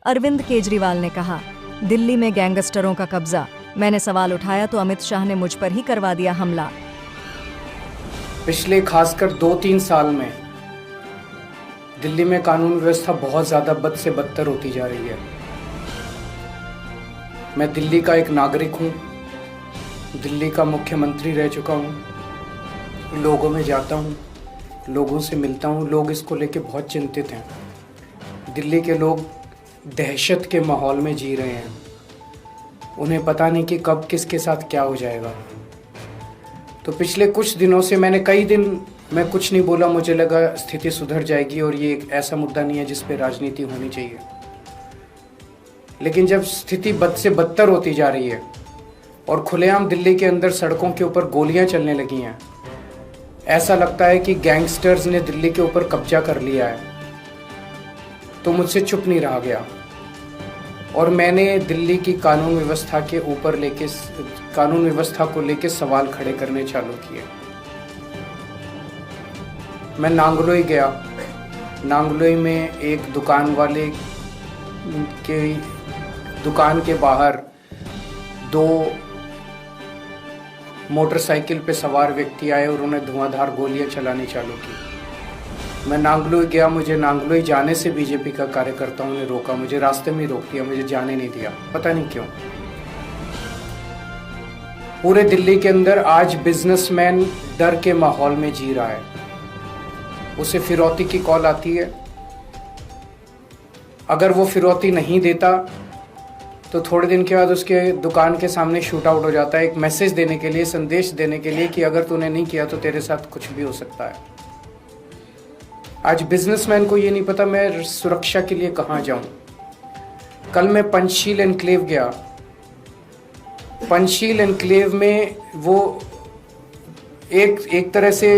अरविंद केजरीवाल ने कहा, दिल्ली में गैंगस्टरों का कब्जा। मैंने सवाल उठाया तो अमित शाह ने मुझ पर ही करवा दिया हमला। पिछले खासकर 2-3 साल में दिल्ली में कानून व्यवस्था बहुत ज़्यादा बद से बदतर होती जा रही है। मैं दिल्ली का एक नागरिक हूँ, दिल्ली का मुख्यमंत्री रह चुका हूँ। लोगों में जाता हूँ, लोगों से मिलता हूँ, लोग इसको लेके बहुत चिंतित हैं। दिल्ली के लोग दहशत के माहौल में जी रहे हैं। उन्हें पता नहीं कि कब किसके साथ क्या हो जाएगा। तो पिछले कुछ दिनों से कई दिन मैं कुछ नहीं बोला। मुझे लगा स्थिति सुधर जाएगी और ये एक ऐसा मुद्दा नहीं है जिस पे राजनीति होनी चाहिए। लेकिन जब स्थिति बद से बदतर होती जा रही है और खुलेआम दिल्ली के अंदर सड़कों के ऊपर गोलियां चलने लगी हैं, ऐसा लगता है कि गैंगस्टर्स ने दिल्ली के ऊपर कब्जा कर लिया है। तो मुझसे चुप नहीं रहा गया और मैंने दिल्ली की कानून व्यवस्था को लेके सवाल खड़े करने चालू किए। मैं नांगलोई गया। नांगलोई में एक दुकान वाले के दुकान के बाहर 2 मोटरसाइकिल पे सवार व्यक्ति आए और उन्हें धुआंधार गोलियां चलानी चालू की। मैं नांगलोई गया। मुझे नांगलोई जाने से बीजेपी का कार्यकर्ताओं ने रोका। मुझे रास्ते में ही रोक दिया, मुझे जाने नहीं दिया, पता नहीं क्यों। पूरे दिल्ली के अंदर आज बिजनेसमैन डर के माहौल में जी रहा है। उसे फिरौती की कॉल आती है। अगर वो फिरौती नहीं देता तो थोड़े दिन के बाद उसके दुकान के सामने शूट आउट हो जाता है, एक मैसेज देने के लिए, संदेश देने के लिए कि अगर तूने नहीं किया तो तेरे साथ कुछ भी हो सकता है। आज बिजनेसमैन को ये नहीं पता मैं सुरक्षा के लिए कहाँ जाऊं। कल मैं पंचशील एनक्लेव गया। पंचशील एनक्लेव में वो एक तरह से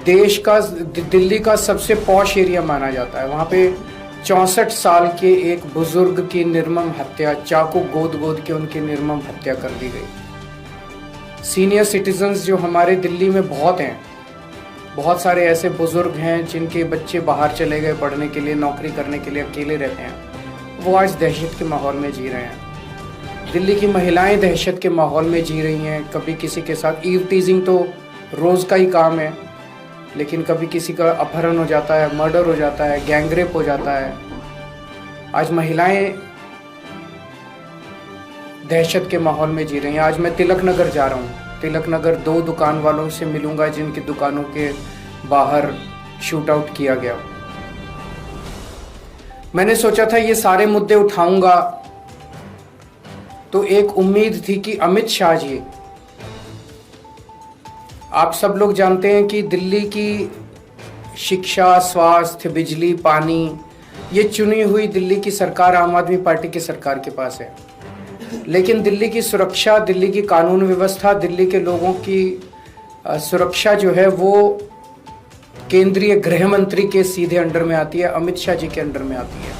देश का, दिल्ली का सबसे पॉश एरिया माना जाता है। वहाँ पे 64 साल के एक बुजुर्ग की निर्मम हत्या, चाकू गोद के उनकी निर्मम हत्या कर दी गई। सीनियर सिटीजन्स जो हमारे दिल्ली में बहुत हैं, बहुत सारे ऐसे बुजुर्ग हैं जिनके बच्चे बाहर चले गए पढ़ने के लिए, नौकरी करने के लिए, अकेले रहते हैं। वो आज दहशत के माहौल में जी रहे हैं। दिल्ली की महिलाएं दहशत के माहौल में जी रही हैं। कभी किसी के साथ ईव टीजिंग तो रोज़ का ही काम है, लेकिन कभी किसी का अपहरण हो जाता है, मर्डर हो जाता है, गैंगरेप हो जाता है। आज महिलाएं दहशत के माहौल में जी रही हैं। आज मैं तिलक नगर जा रहा हूँ। तिलक नगर 2 दुकान वालों से मिलूंगा जिनकी दुकानों के बाहर शूट आउट किया गया। मैंने सोचा था ये सारे मुद्दे उठाऊंगा तो एक उम्मीद थी कि अमित शाह जी, आप सब लोग जानते हैं कि दिल्ली की शिक्षा, स्वास्थ्य, बिजली, पानी, ये चुनी हुई दिल्ली की सरकार आम आदमी पार्टी की सरकार के पास है। लेकिन दिल्ली की सुरक्षा, दिल्ली की कानून व्यवस्था, दिल्ली के लोगों की सुरक्षा जो है वो केंद्रीय गृह मंत्री के सीधे अंडर में आती है, अमित शाह जी के अंडर में आती है।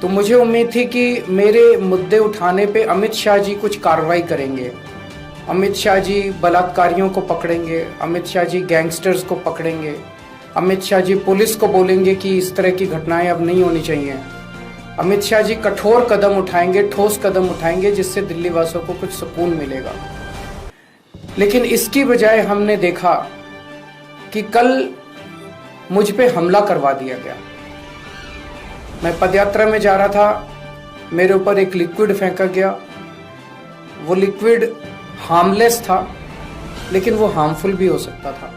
तो मुझे उम्मीद थी कि मेरे मुद्दे उठाने पे अमित शाह जी कुछ कार्रवाई करेंगे। अमित शाह जी बलात्कारियों को पकड़ेंगे, अमित शाह जी गैंगस्टर्स को पकड़ेंगे, अमित शाह जी पुलिस को बोलेंगे कि इस तरह की घटनाएं अब नहीं होनी चाहिए। अमित शाह जी कठोर कदम उठाएंगे, ठोस कदम उठाएंगे जिससे दिल्ली वासियों को कुछ सुकून मिलेगा। लेकिन इसकी बजाय हमने देखा कि कल मुझ पे हमला करवा दिया गया। मैं पदयात्रा में जा रहा था, मेरे ऊपर एक लिक्विड फेंका गया। वो लिक्विड हार्मलेस था, लेकिन वो हार्मफुल भी हो सकता था।